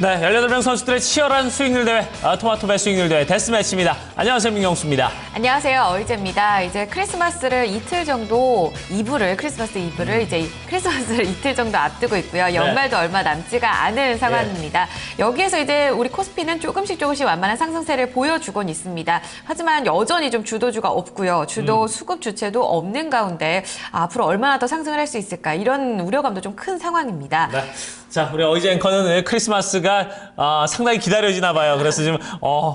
네, 18명 선수들의 치열한 수익률 대회, 토마토배 수익률 대회 데스매치입니다. 안녕하세요, 민경수입니다. 안녕하세요, 어이재입니다. 이제 크리스마스를 이틀 정도, 크리스마스 이브를 이제 크리스마스를 이틀 정도 앞두고 있고요. 연말도 얼마 남지가 않은 상황입니다. 여기에서 이제 우리 코스피는 조금씩 완만한 상승세를 보여주곤 있습니다. 하지만 여전히 좀 주도주가 없고요. 주도 수급 주체도 없는 가운데 앞으로 얼마나 더 상승을 할 수 있을까, 이런 우려감도 좀 큰 상황입니다. 네. 자, 우리 어이제 앵커는 크리스마스가 상당히 기다려지나 봐요. 그래서 지금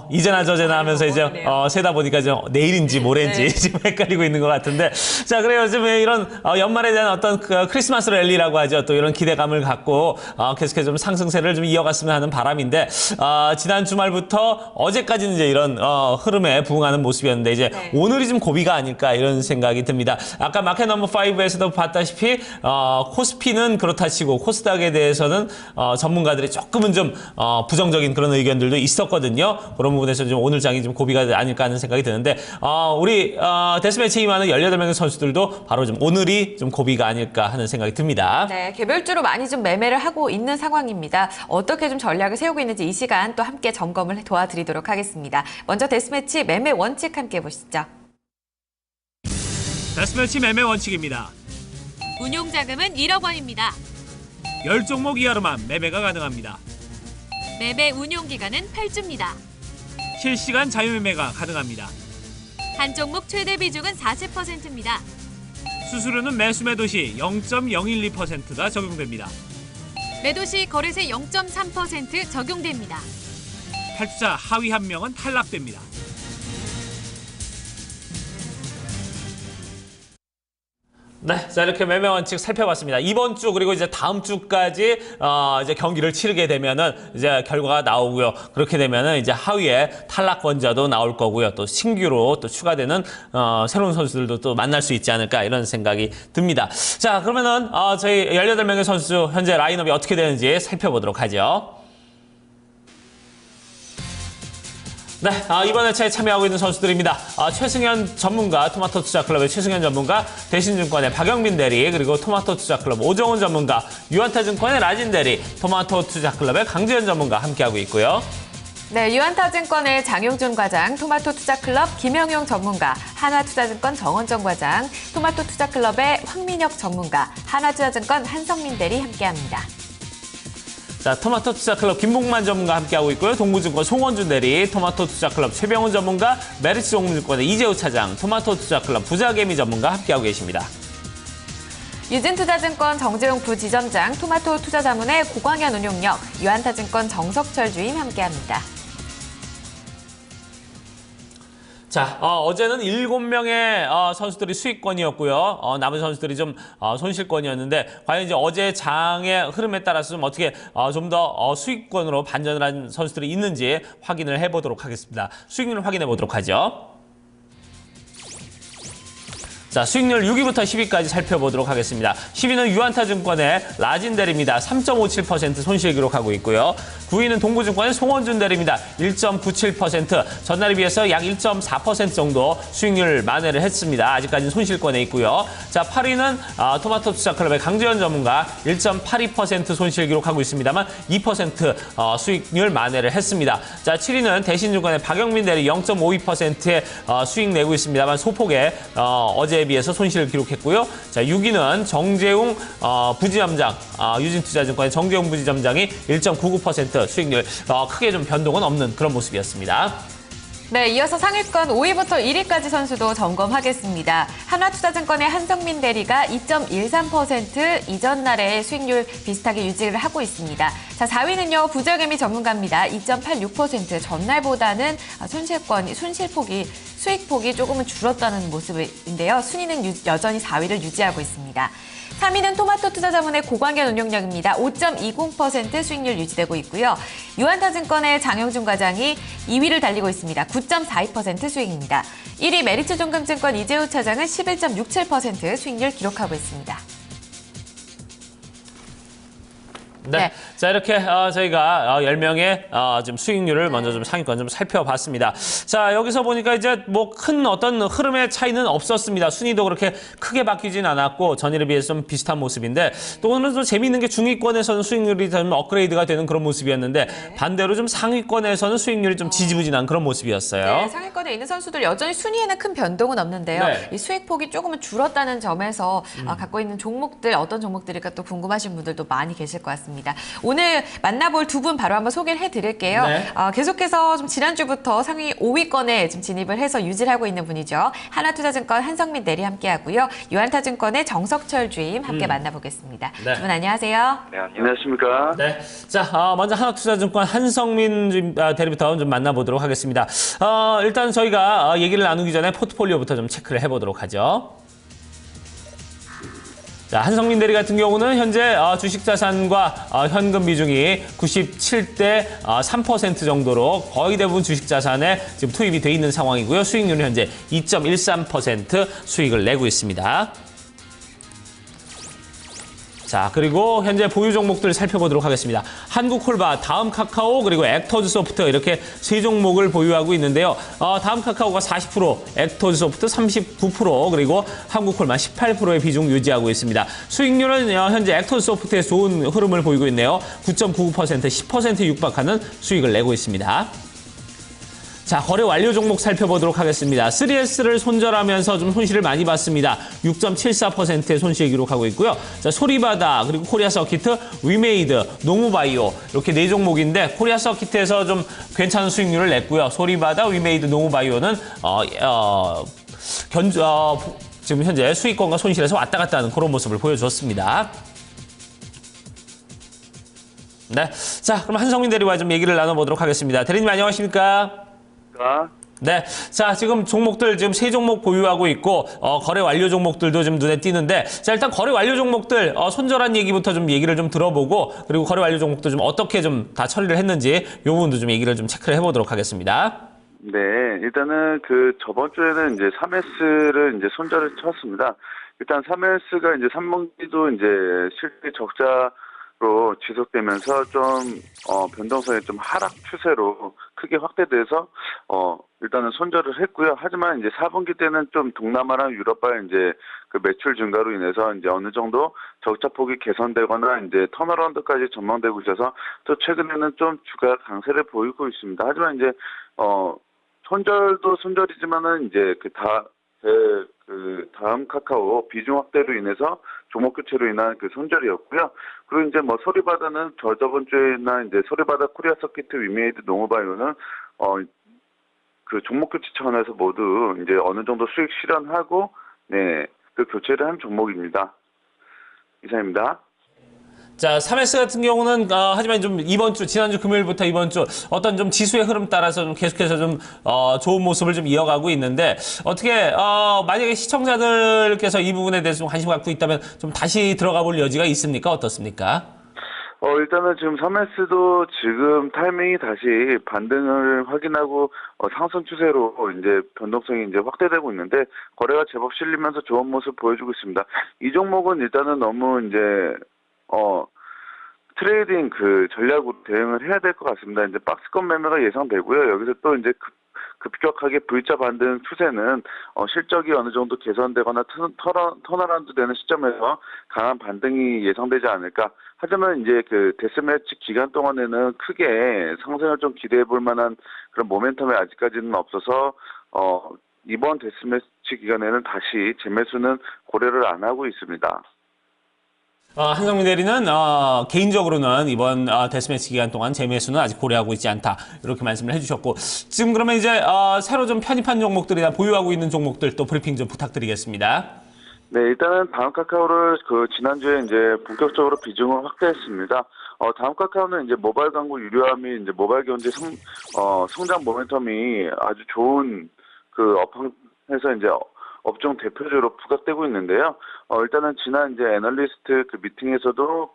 이제나 저제나 하면서 이제 세다 보니까 좀 내일인지 모레인지 지금 헷갈리고 있는 것 같은데, 자, 그래요. 지금 이런 연말에 대한 어떤 크리스마스 랠리라고 하죠. 또 이런 기대감을 갖고 계속해서 좀 상승세를 좀 이어갔으면 하는 바람인데, 지난 주말부터 어제까지는 이제 이런 흐름에 부응하는 모습이었는데, 이제 오늘이 좀 고비가 아닐까, 이런 생각이 듭니다. 아까 마켓 넘버 5에서도 봤다시피 코스피는 그렇다 치고 코스닥에 대해서 는 전문가들이 조금은 좀 부정적인 그런 의견들도 있었거든요. 그런 부분에서 좀 오늘 장이 좀 고비가 아닐까 하는 생각이 드는데, 우리 데스매치에 임하는 18명의 선수들도 바로 좀 오늘이 좀 고비가 아닐까 하는 생각이 듭니다. 네, 개별주로 많이 좀 매매를 하고 있는 상황입니다. 어떻게 좀 전략을 세우고 있는지 이 시간 또 함께 점검을 도와드리도록 하겠습니다. 먼저 데스매치 매매 원칙 함께 보시죠. 데스매치 매매 원칙입니다. 운용자금은 1억 원입니다. 10종목 이하로만 매매가 가능합니다. 매매 운용기간은 8주입니다. 실시간 자유매매가 가능합니다. 한 종목 최대 비중은 40%입니다. 수수료는 매수 매도 시 0.012%가 적용됩니다. 매도 시 거래세 0.3% 적용됩니다. 탈주자 하위 한 명은 탈락됩니다. 네, 자, 이렇게 매매 원칙 살펴봤습니다. 이번 주 그리고 이제 다음 주까지 이제 경기를 치르게 되면은 이제 결과가 나오고요. 그렇게 되면은 이제 하위에 탈락권자도 나올 거고요. 또 신규로 또 추가되는 새로운 선수들도 또 만날 수 있지 않을까, 이런 생각이 듭니다. 자, 그러면은 저희 18명의 선수 현재 라인업이 어떻게 되는지 살펴보도록 하죠. 네, 이번 회차에 참여하고 있는 선수들입니다. 최승현 전문가, 토마토 투자클럽의 최승현 전문가, 대신증권의 박영민 대리, 그리고 토마토 투자클럽 오정훈 전문가, 유한타증권의 라진 대리, 토마토 투자클럽의 강지현 전문가 함께하고 있고요. 네, 유한타증권의 장용준 과장, 토마토 투자클럽 김영용 전문가, 한화투자증권 정원정 과장, 토마토 투자클럽의 황민혁 전문가, 한화투자증권 한성민 대리 함께합니다. 자, 토마토 투자클럽 김봉만 전문가 함께하고 있고요. 동부증권 송원준 대리, 토마토 투자클럽 최병훈 전문가, 메리츠 종무증권의 이재우 차장, 토마토 투자클럽 부자개미 전문가 함께하고 계십니다. 유진투자증권 정재용 부지점장, 토마토 투자자문의 고광현 운용력, 유한타증권 정석철 주임 함께합니다. 자, 어제는 7명의 선수들이 수익권이었고요. 남은 선수들이 좀 손실권이었는데, 과연 이제 어제 장의 흐름에 따라서 좀 어떻게 좀 더 수익권으로 반전을 한 선수들이 있는지 확인을 해보도록 하겠습니다. 수익률을 확인해 보도록 하죠. 자, 수익률 6위부터 10위까지 살펴보도록 하겠습니다. 10위는 유한타증권의 라진 대리입니다. 3.57% 손실 기록하고 있고요. 9위는 동부증권의 송원준 대리입니다. 1.97%, 전날에 비해서 약 1.4% 정도 수익률 만회를 했습니다. 아직까지는 손실권에 있고요. 자, 8위는 토마토 투자클럽의 강지현 전문가 1.82% 손실 기록하고 있습니다만 2% 수익률 만회를 했습니다. 자, 7위는 대신증권의 박영민 대리 0.52%의 수익 내고 있습니다만 소폭의 어제에 비해서 손실을 기록했고요. 자, 6위는 정재웅 부지점장, 유진투자증권의 정재웅 부지점장이 1.99% 수익률 크게 좀 변동은 없는 그런 모습이었습니다. 네, 이어서 상위권 5위부터 1위까지 선수도 점검하겠습니다. 한화투자증권의 한성민 대리가 2.13%, 이전 날의 수익률 비슷하게 유지를 하고 있습니다. 자, 4위는요, 부자개미 전문가입니다. 2.86%, 전날보다는 수익폭이 조금은 줄었다는 모습인데요. 순위는 여전히 4위를 유지하고 있습니다. 3위는 토마토 투자자문의 고광현 운용력입니다. 5.20% 수익률 유지되고 있고요. 유한타증권의 장용준 과장이 2위를 달리고 있습니다. 9.42% 수익입니다. 1위 메리츠 종금증권 이재우 차장은 11.67% 수익률 기록하고 있습니다. 네. 자, 이렇게 저희가 10명의 좀 수익률을 먼저 좀 상위권 좀 살펴봤습니다. 자, 여기서 보니까 이제 뭐 큰 어떤 흐름의 차이는 없었습니다. 순위도 그렇게 크게 바뀌진 않았고 전일에 비해서 좀 비슷한 모습인데 또 오늘 또 재미있는 게 중위권에서는 수익률이 좀 업그레이드가 되는 그런 모습이었는데 반대로 좀 상위권에서는 수익률이 좀 지지부진한 그런 모습이었어요. 네, 상위권에 있는 선수들 여전히 순위에는 큰 변동은 없는데요. 네. 이 수익폭이 조금은 줄었다는 점에서 갖고 있는 종목들 어떤 종목들일까 또 궁금하신 분들도 많이 계실 것 같습니다. 오늘 만나볼 두 분 바로 한번 소개를 해드릴게요. 네. 계속해서 좀 지난주부터 상위 5위권에 좀 진입을 해서 유지를 하고 있는 분이죠. 하나투자증권 한성민 대리 함께하고요. 유한타증권의 정석철 주임 함께 만나보겠습니다. 네. 두 분 안녕하세요. 네, 안녕하십니까. 네. 자, 먼저 하나투자증권 한성민 대리부터 좀 만나보도록 하겠습니다. 일단 저희가 얘기를 나누기 전에 포트폴리오부터 좀 체크를 해보도록 하죠. 자, 한성민 대리 같은 경우는 현재 주식 자산과 현금 비중이 97대 3% 정도로 거의 대부분 주식 자산에 지금 투입이 돼 있는 상황이고요. 수익률은 현재 2.13% 수익을 내고 있습니다. 자, 그리고 현재 보유 종목들 살펴보도록 하겠습니다. 한국콜바, 다음 카카오, 그리고 액터즈 소프트 이렇게 세 종목을 보유하고 있는데요. 다음 카카오가 40%, 액터즈 소프트 39%, 그리고 한국콜바 18%의 비중 유지하고 있습니다. 수익률은 현재 액터즈 소프트의 좋은 흐름을 보이고 있네요. 9.99%, 10%에 육박하는 수익을 내고 있습니다. 자, 거래 완료 종목 살펴보도록 하겠습니다. 3S를 손절하면서 좀 손실을 많이 봤습니다. 6.74%의 손실 기록하고 있고요. 자, 소리바다, 그리고 코리아 서키트, 위메이드, 노무바이오 이렇게 네 종목인데 코리아 서키트에서 좀 괜찮은 수익률을 냈고요. 소리바다, 위메이드, 노무바이오는 지금 현재 수익권과 손실에서 왔다 갔다 하는 그런 모습을 보여줬습니다. 네, 자, 그럼 한성민 대리와 좀 얘기를 나눠보도록 하겠습니다. 대리님 안녕하십니까? 네. 자, 지금 종목들 지금 세 종목 보유하고 있고, 거래 완료 종목들도 좀 눈에 띄는데, 자, 일단 거래 완료 종목들, 손절한 얘기부터 좀 얘기를 좀 들어보고, 그리고 거래 완료 종목도 좀 어떻게 좀 다 처리를 했는지, 요 부분도 좀 얘기를 좀 체크를 해보도록 하겠습니다. 네, 일단은 저번 주에는 이제 3S를 이제 손절을 쳤습니다. 일단 3S가 이제 3분기도 이제 실제 적자로 지속되면서 좀, 변동성이 좀 하락 추세로 크게 확대돼서, 일단은 손절을 했고요. 하지만 이제 4분기 때는 좀 동남아랑 유럽발 이제 그 매출 증가로 인해서 이제 어느 정도 적자폭이 개선되거나 이제 턴어라운드까지 전망되고 있어서 또 최근에는 좀 주가 강세를 보이고 있습니다. 하지만 이제, 손절도 손절이지만은 이제 다음 카카오 비중 확대로 인해서 종목 교체로 인한 그 손절이었고요. 그리고 이제 뭐 소리바다는 저번 주에나 이제 소리바다, 코리아 서키트, 위메이드, 농어바이오는 그 종목 교체 차원에서 모두 이제 어느 정도 수익 실현하고 네, 그 교체를 한 종목입니다. 이상입니다. 자, 3S 같은 경우는 하지만 좀 이번 주, 지난주 금요일부터 이번 주 어떤 좀 지수의 흐름 따라서 좀 계속해서 좀 좋은 모습을 좀 이어가고 있는데 어떻게 만약에 시청자들께서 이 부분에 대해서 좀 관심 갖고 있다면 좀 다시 들어가 볼 여지가 있습니까? 어떻습니까? 일단은 지금 3S도 지금 타이밍이 다시 반등을 확인하고 상승 추세로 이제 변동성이 이제 확대되고 있는데 거래가 제법 실리면서 좋은 모습 보여주고 있습니다. 이 종목은 일단은 너무 이제 트레이딩 그 전략으로 대응을 해야 될 것 같습니다. 이제 박스권 매매가 예상되고요. 여기서 또 이제 급격하게 V자 반등 추세는 실적이 어느 정도 개선되거나 턴어라운드 되는 시점에서 강한 반등이 예상되지 않을까. 하지만 이제 그 데스매치 기간 동안에는 크게 상승을 좀 기대해 볼 만한 그런 모멘텀이 아직까지는 없어서 이번 데스매치 기간에는 다시 재매수는 고려를 안 하고 있습니다. 한성민 대리는 개인적으로는 이번 데스매치 기간 동안 재매수는 아직 고려하고 있지 않다 이렇게 말씀을 해주셨고 지금 그러면 이제 새로 좀 편입한 종목들이나 보유하고 있는 종목들 또 브리핑 좀 부탁드리겠습니다. 네, 일단은 다음 카카오를 지난주에 이제 본격적으로 비중을 확대했습니다. 다음 카카오는 이제 모바일 광고 유료함이 이제 모바일 경제 성장 모멘텀이 아주 좋은 업황에서 이제 업종 대표주로 부각되고 있는데요. 일단은 지난 이제 애널리스트 미팅에서도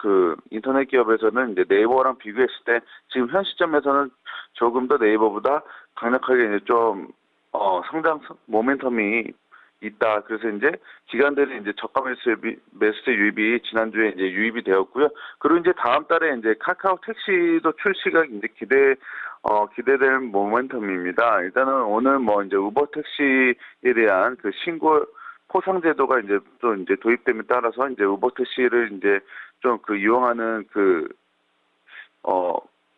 인터넷 기업에서는 이제 네이버랑 비교했을 때 지금 현 시점에서는 조금 더 네이버보다 강력하게 이제 좀 성장 모멘텀이 있다. 그래서 이제 기관들이 이제 저가 매수세 유입이 지난주에 이제 유입이 되었고요. 그리고 이제 다음 달에 이제 카카오 택시도 출시가 이제 기대될 모멘텀입니다. 일단은 오늘 뭐 이제 우버 택시에 대한 그 신고 포상 제도가 이제 또 이제 도입됨에 따라서 이제 우버 택시를 이제 좀 그 이용하는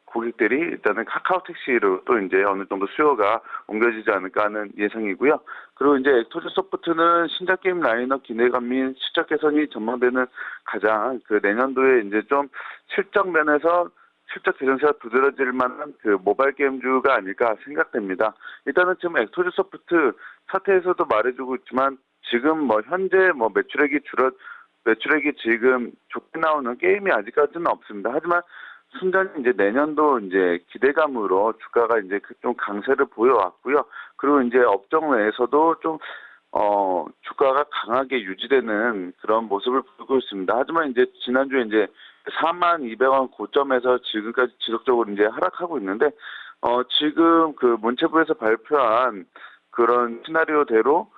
고객들이 일단은 카카오 택시로 또 이제 어느 정도 수요가 옮겨지지 않을까 하는 예상이고요. 그리고 이제 엑토즈 소프트는 신작 게임 라인업 기대감 및 실적 개선이 전망되는 가장 그 내년도에 이제 좀 실적 면에서 실적 개선세가 두드러질 만한 그 모바일 게임주가 아닐까 생각됩니다. 일단은 지금 엑토즈 소프트 사태에서도 말해주고 있지만 지금 뭐 현재 뭐 매출액이 지금 좋게 나오는 게임이 아직까지는 없습니다. 하지만 순전히 이제 내년도 이제 기대감으로 주가가 이제 좀 강세를 보여왔고요. 그리고 이제 업종 내에서도 좀 주가가 강하게 유지되는 그런 모습을 보이고 있습니다. 하지만 이제 지난주에 이제 42,200원 고점에서 지금까지 지속적으로 이제 하락하고 있는데 지금 그 문체부에서 발표한 그런 시나리오대로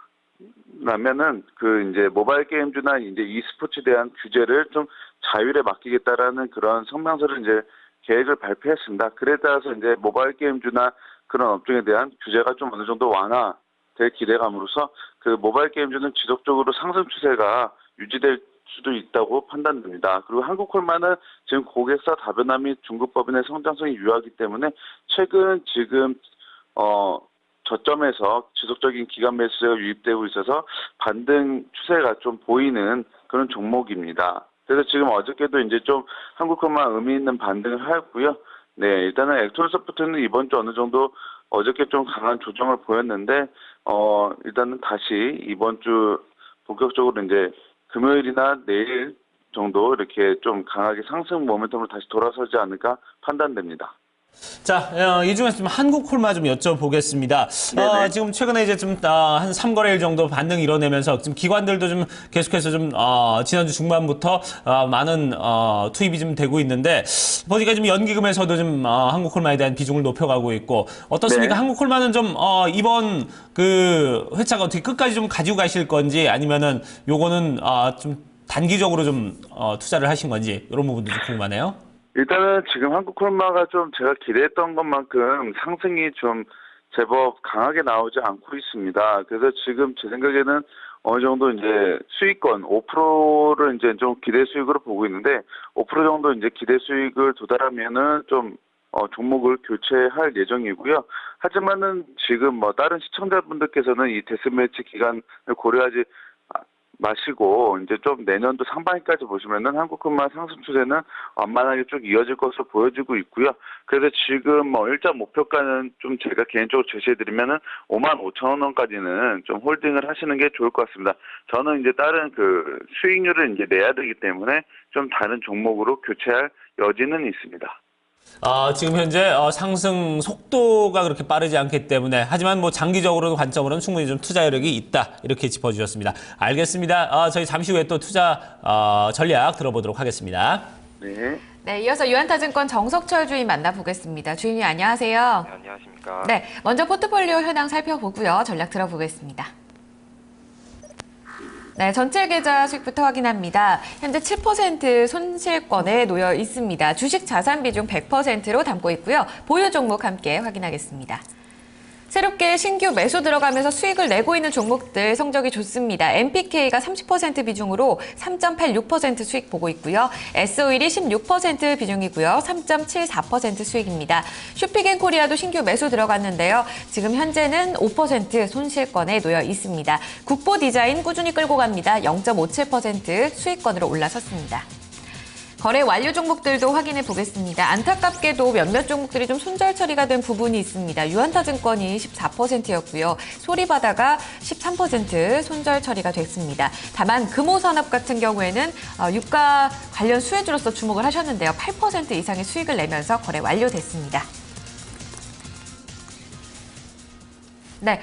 라면은 그 이제 모바일 게임주나 이제 e스포츠에 대한 규제를 좀 자율에 맡기겠다라는 그런 성명서를 이제 계획을 발표했습니다. 그에 따라서 이제 모바일 게임주나 그런 업종에 대한 규제가 좀 어느 정도 완화될 기대감으로서 그 모바일 게임주는 지속적으로 상승 추세가 유지될 수도 있다고 판단됩니다. 그리고 한국콜마는 지금 고객사 다변화 및 중국법인의 성장성이 유효하기 때문에 최근 지금 저점에서 지속적인 기관 매수세가 유입되고 있어서 반등 추세가 좀 보이는 그런 종목입니다. 그래서 지금 어저께도 이제 좀 한국콜마 의미 있는 반등을 하였고요. 네, 일단은 엑토소프트는 이번 주 어느 정도 어저께 좀 강한 조정을 보였는데 일단은 다시 이번 주 본격적으로 이제 금요일이나 내일 정도 이렇게 좀 강하게 상승 모멘텀으로 다시 돌아서지 않을까 판단됩니다. 자, 이 중에서 좀 한국콜마 좀 여쭤보겠습니다. 지금 최근에 이제 좀 한 3거래일 정도 반등 이뤄내면서 지금 기관들도 좀 계속해서 좀 지난주 중반부터 많은 투입이 좀 되고 있는데 보니까 좀 연기금에서도 좀 한국콜마에 대한 비중을 높여가고 있고 어떻습니까? 네. 한국콜마는 좀 이번 그 회차가 어떻게 끝까지 좀 가지고 가실 건지 아니면은 요거는 좀 단기적으로 좀 투자를 하신 건지 이런 부분도 좀 궁금하네요. 일단은 지금 한국콜마가 좀 제가 기대했던 것만큼 상승이 좀 제법 강하게 나오지 않고 있습니다. 그래서 지금 제 생각에는 어느 정도 이제 수익권 5%를 이제 좀 기대 수익으로 보고 있는데 5% 정도 이제 기대 수익을 도달하면은 좀 종목을 교체할 예정이고요. 하지만은 지금 뭐 다른 시청자분들께서는 이 데스매치 기간을 고려하지 마시고 이제 좀 내년도 상반기까지 보시면은 한국콜마 상승 추세는 완만하게 쭉 이어질 것으로 보여지고 있고요. 그래서 지금 뭐 일정 목표가는 좀 제가 개인적으로 제시해드리면은 55,000원까지는 좀 홀딩을 하시는 게 좋을 것 같습니다. 저는 이제 다른 그 수익률을 이제 내야 되기 때문에 좀 다른 종목으로 교체할 여지는 있습니다. 지금 현재 상승 속도가 그렇게 빠르지 않기 때문에 하지만 뭐 장기적으로 관점으로는 충분히 좀 투자 여력이 있다 이렇게 짚어주셨습니다. 알겠습니다. 저희 잠시 후에 또 투자 전략 들어보도록 하겠습니다. 네. 네, 이어서 유한타증권 정석철 주인 만나보겠습니다. 주인님 안녕하세요. 네, 안녕하십니까. 네, 먼저 포트폴리오 현황 살펴보고요. 전략 들어보겠습니다. 네, 전체 계좌 수익부터 확인합니다. 현재 7% 손실권에 놓여 있습니다. 주식 자산 비중 100%로 담고 있고요. 보유 종목 함께 확인하겠습니다. 새롭게 신규 매수 들어가면서 수익을 내고 있는 종목들 성적이 좋습니다. MPK가 30% 비중으로 3.86% 수익 보고 있고요. S-오일이 16% 비중이고요. 3.74% 수익입니다. 쇼핑앤코리아도 신규 매수 들어갔는데요. 지금 현재는 5% 손실권에 놓여 있습니다. 국보디자인 꾸준히 끌고 갑니다. 0.57% 수익권으로 올라섰습니다. 거래 완료 종목들도 확인해 보겠습니다. 안타깝게도 몇몇 종목들이 좀 손절 처리가 된 부분이 있습니다. 유한타증권이 14%였고요. 소리바다가 13% 손절 처리가 됐습니다. 다만 금호산업 같은 경우에는 유가 관련 수혜주로서 주목을 하셨는데요. 8% 이상의 수익을 내면서 거래 완료됐습니다. 네,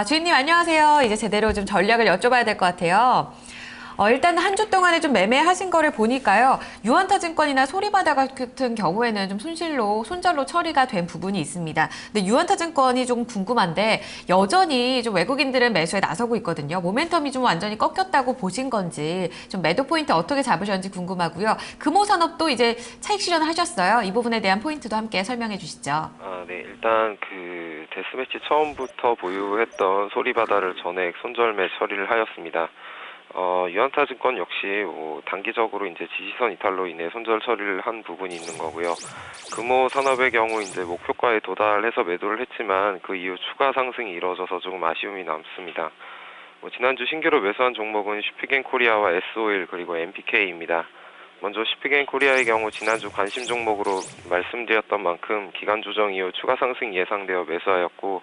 주인님 안녕하세요. 이제 제대로 좀 전략을 여쭤봐야 될 것 같아요. 일단 한 주 동안에 좀 매매하신 거를 보니까요. 유한타증권이나 소리바다 같은 경우에는 좀 손절로 처리가 된 부분이 있습니다. 근데 유한타증권이 좀 궁금한데 여전히 좀 외국인들은 매수에 나서고 있거든요. 모멘텀이 좀 완전히 꺾였다고 보신 건지 좀 매도 포인트 어떻게 잡으셨는지 궁금하고요. 금호산업도 이제 차익 실현을 하셨어요. 이 부분에 대한 포인트도 함께 설명해 주시죠. 네. 일단 그 데스매치 처음부터 보유했던 소리바다를 전액 손절매 처리를 하였습니다. 유한타증권 역시 단기적으로 이제 지지선 이탈로 인해 손절 처리를 한 부분이 있는 거고요. 금호산업의 경우 이제 목표가에 도달해서 매도를 했지만 그 이후 추가 상승이 이루어져서 조금 아쉬움이 남습니다. 지난주 신규로 매수한 종목은 슈피겐코리아와 S오일 그리고 MPK입니다. 먼저 슈피겐코리아의 경우 지난주 관심 종목으로 말씀드렸던 만큼 기간 조정 이후 추가 상승이 예상되어 매수하였고,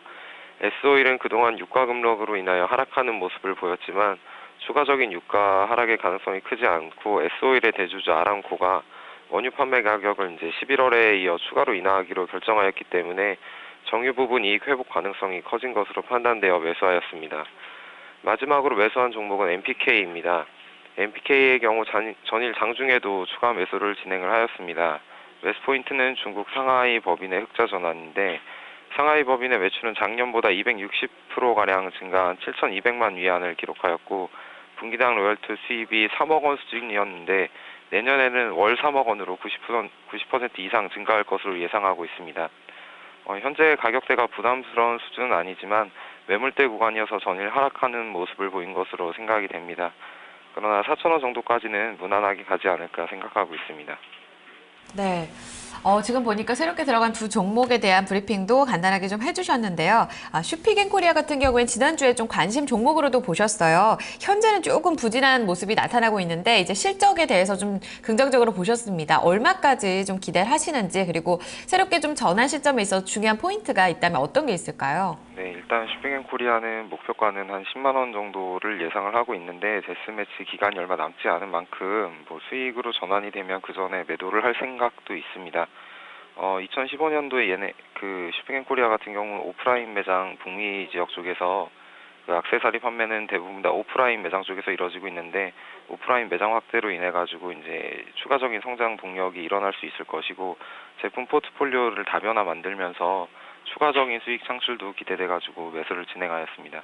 S오일은 그동안 유가 급락으로 인하여 하락하는 모습을 보였지만 추가적인 유가 하락의 가능성이 크지 않고 S오일의 대주주 아람코가 원유 판매 가격을 이제 11월에 이어 추가로 인하하기로 결정하였기 때문에 정유 부분 이익 회복 가능성이 커진 것으로 판단되어 매수하였습니다. 마지막으로 매수한 종목은 MPK입니다. MPK의 경우 전일 장중에도 추가 매수를 진행을 하였습니다. 매수 포인트는 중국 상하이 법인의 흑자 전환인데, 상하이 법인의 매출은 작년보다 260%가량 증가한 7,200만 위안을 기록하였고, 분기당 로열티 수입이 3억 원 수준이었는데 내년에는 월 3억 원으로 90% 이상 증가할 것으로 예상하고 있습니다. 현재 가격대가 부담스러운 수준은 아니지만 매물대 구간이어서 전일 하락하는 모습을 보인 것으로 생각이 됩니다. 그러나 4,000원 정도까지는 무난하게 가지 않을까 생각하고 있습니다. 네. 지금 보니까 새롭게 들어간 두 종목에 대한 브리핑도 간단하게 좀 해주셨는데요. 슈피겐코리아 같은 경우엔 지난주에 좀 관심 종목으로도 보셨어요. 현재는 조금 부진한 모습이 나타나고 있는데 이제 실적에 대해서 좀 긍정적으로 보셨습니다. 얼마까지 좀 기대를 하시는지, 그리고 새롭게 좀 전환 시점에 있어서 중요한 포인트가 있다면 어떤 게 있을까요? 네, 일단 슈피겐코리아는 목표가는 한 10만 원 정도를 예상을 하고 있는데, 데스매치 기간이 얼마 남지 않은 만큼 수익으로 전환이 되면 그 전에 매도를 할 생각도 있습니다. 2015년도에 그 슈피겐코리아 같은 경우는 오프라인 매장 북미 지역 쪽에서 그 액세서리 판매는 대부분 다 오프라인 매장 쪽에서 이루어지고 있는데, 오프라인 매장 확대로 인해 가지고 이제 추가적인 성장 동력이 일어날 수 있을 것이고, 제품 포트폴리오를 다변화 만들면서 추가적인 수익 창출도 기대돼 가지고 매수를 진행하였습니다.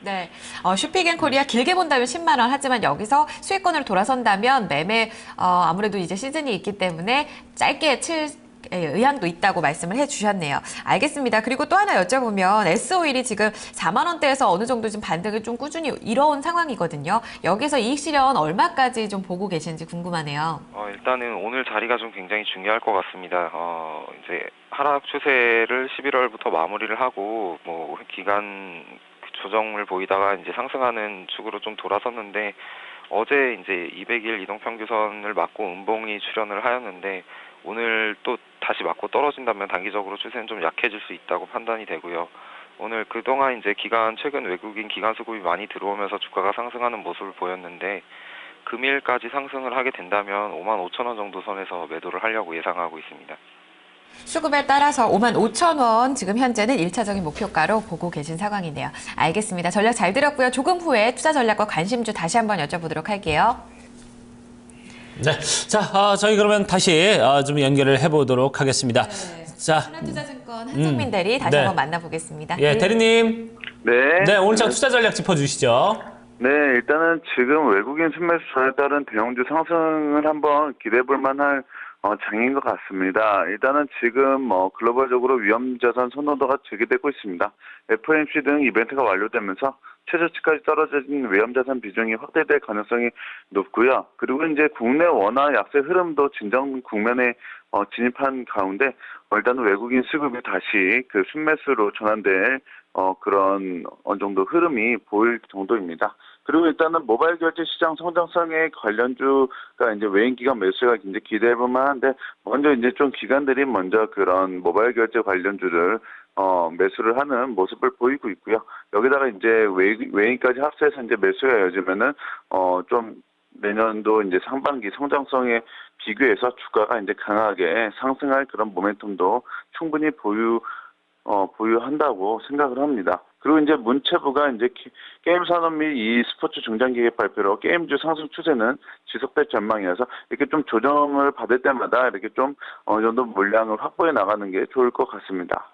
네, 슈피겐코리아 길게 본다면 10만 원, 하지만 여기서 수익권으로 돌아선다면 매매 아무래도 이제 시즌이 있기 때문에 짧게 칠 의향도 있다고 말씀을 해주셨네요. 알겠습니다. 그리고 또 하나 여쭤보면 S오일이 지금 4만 원대에서 어느 정도 좀 반등을 좀 꾸준히 이뤄온 상황이거든요. 여기서 이익 실현 얼마까지 좀 보고 계신지 궁금하네요. 일단은 오늘 자리가 좀 굉장히 중요할 것 같습니다. 이제 하락 추세를 11월부터 마무리를 하고 기간 조정을 보이다가 이제 상승하는 축으로 좀 돌아섰는데, 어제 이제 200일 이동평균선을 맞고 음봉이 출현을 하였는데, 오늘 또 다시 맞고 떨어진다면 단기적으로 추세는 좀 약해질 수 있다고 판단이 되고요. 오늘 그동안 이제 최근 외국인 기관 수급이 많이 들어오면서 주가가 상승하는 모습을 보였는데, 금일까지 상승을 하게 된다면 55,000원 정도 선에서 매도를 하려고 예상하고 있습니다. 수급에 따라서 55,000원 지금 현재는 1차적인 목표가로 보고 계신 상황이네요. 알겠습니다. 전략 잘 들었고요. 조금 후에 투자 전략과 관심주 다시 한번 여쭤보도록 할게요. 네, 자, 저희 그러면 다시 좀 연결을 해보도록 하겠습니다. 네. 자, 하나투자증권 한성민 대리 다시 네. 한번 만나보겠습니다. 예, 대리님. 네. 오늘 자 투자 전략 짚어주시죠. 네, 일단은 지금 외국인 순매수에 따른 대형주 상승을 한번 기대해 볼 만한 장인 것 같습니다. 일단은 지금 글로벌적으로 위험자산 선호도가 제기되고 있습니다. FOMC 등 이벤트가 완료되면서 최저치까지 떨어진 위험자산 비중이 확대될 가능성이 높고요. 그리고 이제 국내 원화 약세 흐름도 진정 국면에 진입한 가운데 일단은 외국인 수급이 다시 그 순매수로 전환될 그런 어느 정도 흐름이 보일 정도입니다. 그리고 일단은 모바일 결제 시장 성장성에 관련주가 이제 외인 기관 매수가 이제 기대해 볼 만한데, 먼저 이제 좀 기관들이 먼저 그런 모바일 결제 관련주를 매수를 하는 모습을 보이고 있고요. 여기다가 이제 외인까지 합세해서 이제 매수가 이어지면은 좀 내년도 이제 상반기 성장성에 비교해서 주가가 이제 강하게 상승할 그런 모멘텀도 충분히 보유한다고 생각을 합니다. 그리고 이제 문체부가 이제 게임 산업 및 이 스포츠 중장 기획 발표로 게임주 상승 추세는 지속될 전망이어서 이렇게 좀 조정을 받을 때마다 이렇게 좀 어느 정도 물량을 확보해 나가는 게 좋을 것 같습니다.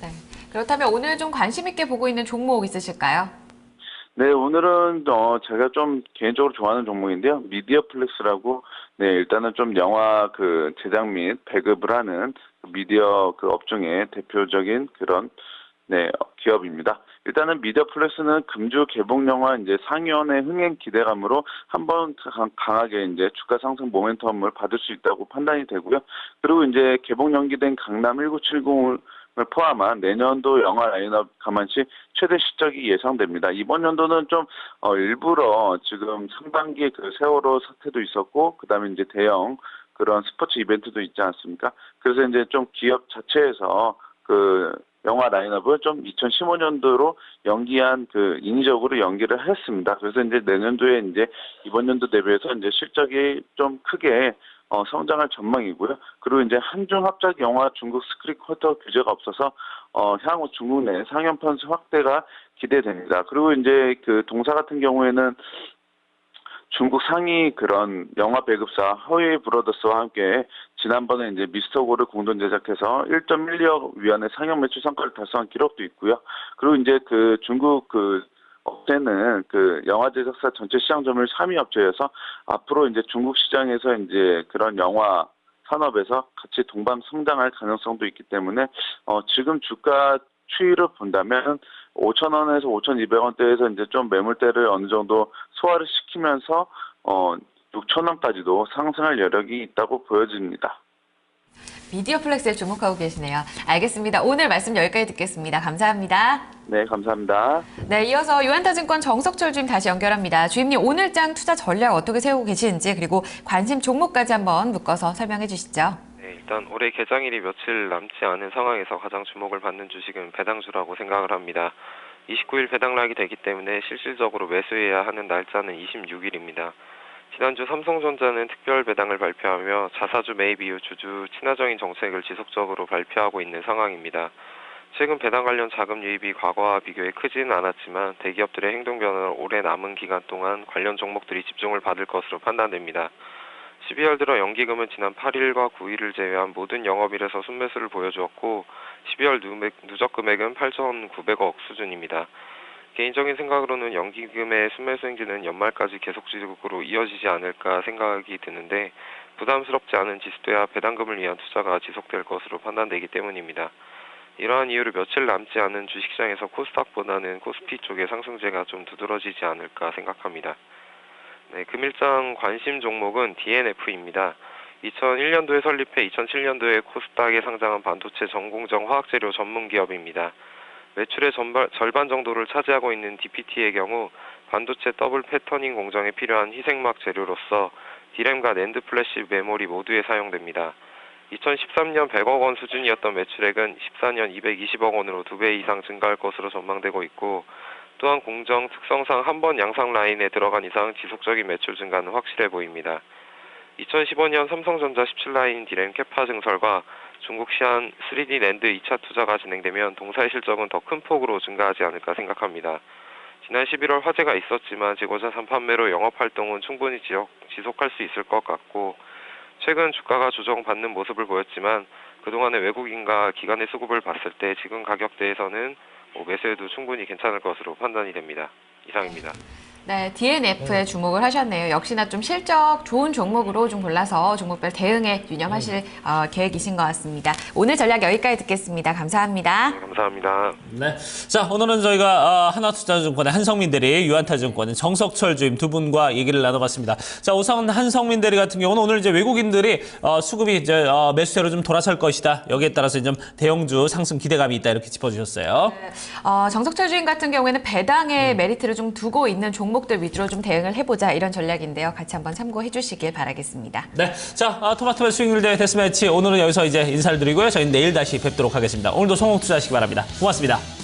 네. 그렇다면 오늘 좀 관심 있게 보고 있는 종목 있으실까요? 네, 오늘은 제가 좀 개인적으로 좋아하는 종목인데요. 미디어 플렉스라고 네, 일단은 좀 영화 그 제작 및 배급을 하는 미디어 그 업종의 대표적인 그런 네, 기업입니다. 일단은 미디어 플렉스는 금주 개봉 영화 이제 상위원의 흥행 기대감으로 한번 강하게 이제 주가 상승 모멘텀을 받을 수 있다고 판단이 되고요. 그리고 이제 개봉 연기된 강남 1970을 포함한 내년도 영화 라인업 감안시 최대 실적이 예상됩니다. 이번 연도는 좀 일부러 지금 상반기에 그 세월호 사태도 있었고 그다음에 이제 대형 그런 스포츠 이벤트도 있지 않습니까? 그래서 이제 좀 기업 자체에서 그 영화 라인업을 좀 2015년도로 연기한 그 인위적으로 연기를 했습니다. 그래서 이제 내년도에 이제 이번 연도 대비해서 이제 실적이 좀 크게 성장할 전망이고요. 그리고 이제 한중 합작 영화 중국 스크린 쿼터 규제가 없어서 향후 중국 내 상영 편수 확대가 기대됩니다. 그리고 이제 그 동사 같은 경우에는 중국 상위 그런 영화 배급사 허웨이 브로더스와 함께 지난번에 이제 미스터고를 공동 제작해서 1.12억 위안의 상영 매출 성과를 달성한 기록도 있고요. 그리고 이제 그 중국 그 업체는 그 영화 제작사 전체 시장 점유율 3위 업체여서 앞으로 이제 중국 시장에서 이제 그런 영화 산업에서 같이 동반 성장할 가능성도 있기 때문에 지금 주가 추이를 본다면 5,000원에서 5,200원대에서 이제 좀 매물대를 어느 정도 소화를 시키면서 6,000원까지도 상승할 여력이 있다고 보여집니다. 미디어 플렉스에 주목하고 계시네요. 알겠습니다. 오늘 말씀 여기까지 듣겠습니다. 감사합니다. 네, 감사합니다. 네, 이어서 유한타증권 정석철 주임 다시 연결합니다. 주임님, 오늘장 투자 전략 어떻게 세우고 계시는지 그리고 관심 종목까지 한번 묶어서 설명해 주시죠. 네, 일단 올해 개장일이 며칠 남지 않은 상황에서 가장 주목을 받는 주식은 배당주라고 생각을 합니다. 29일 배당락이 되기 때문에 실질적으로 매수해야 하는 날짜는 26일입니다. 지난주 삼성전자는 특별 배당을 발표하며 자사주 매입 이후 주주 친화적인 정책을 지속적으로 발표하고 있는 상황입니다. 최근 배당 관련 자금 유입이 과거와 비교해 크지는 않았지만 대기업들의 행동 변화로 올해 남은 기간 동안 관련 종목들이 집중을 받을 것으로 판단됩니다. 12월 들어 연기금은 지난 8일과 9일을 제외한 모든 영업일에서 순매수를 보여주었고 12월 누적 금액은 8,900억 수준입니다. 개인적인 생각으로는 연기금의 순매수 행진은 연말까지 계속적으로 이어지지 않을까 생각이 드는데 부담스럽지 않은 지수대와 배당금을 위한 투자가 지속될 것으로 판단되기 때문입니다. 이러한 이유로 며칠 남지 않은 주식시장에서 코스닥보다는 코스피 쪽의 상승세가 좀 두드러지지 않을까 생각합니다. 네, 금일장 관심 종목은 DNF입니다. 2001년도에 설립해 2007년도에 코스닥에 상장한 반도체 전공정 화학재료 전문 기업입니다. 매출의 절반 정도를 차지하고 있는 DPT의 경우 반도체 더블 패터닝 공정에 필요한 희생막 재료로서 D램과 낸드 플래시 메모리 모두에 사용됩니다. 2013년 100억 원 수준이었던 매출액은 14년 220억 원으로 2배 이상 증가할 것으로 전망되고 있고 또한 공정 특성상 한 번 양상 라인에 들어간 이상 지속적인 매출 증가는 확실해 보입니다. 2015년 삼성전자 17라인 D램 캐파 증설과 중국 시안 3D 낸드 2차 투자가 진행되면 동사의 실적은 더 큰 폭으로 증가하지 않을까 생각합니다. 지난 11월 화재가 있었지만 재고자산 판매로 영업활동은 충분히 지속할 수 있을 것 같고 최근 주가가 조정받는 모습을 보였지만 그동안의 외국인과 기관의 수급을 봤을 때 지금 가격대에서는 매수해도 충분히 괜찮을 것으로 판단이 됩니다. 이상입니다. 네, DNF에 주목을 하셨네요. 역시나 좀 실적 좋은 종목으로 좀 골라서 종목별 대응에 유념하실 계획이신 것 같습니다. 오늘 전략 여기까지 듣겠습니다. 감사합니다. 네, 감사합니다. 네. 자, 오늘은 저희가 하나투자증권의 한성민 대리, 유한타증권의 정석철 주임 두 분과 얘기를 나눠봤습니다. 자, 우선 한성민 대리 같은 경우는 오늘 이제 외국인들이 수급이 이제 매수세로 좀 돌아설 것이다. 여기에 따라서 좀 대형주 상승 기대감이 있다. 이렇게 짚어주셨어요. 네, 정석철 주임 같은 경우에는 배당의 메리트를 좀 두고 있는 종목들 위주로 좀 대응을 해보자 이런 전략인데요. 같이 한번 참고해 주시길 바라겠습니다. 네. 자, 토마토 수익률 대회 데스매치 오늘은 여기서 이제 인사를 드리고요. 저희는 내일 다시 뵙도록 하겠습니다. 오늘도 성공투자하시기 바랍니다. 고맙습니다.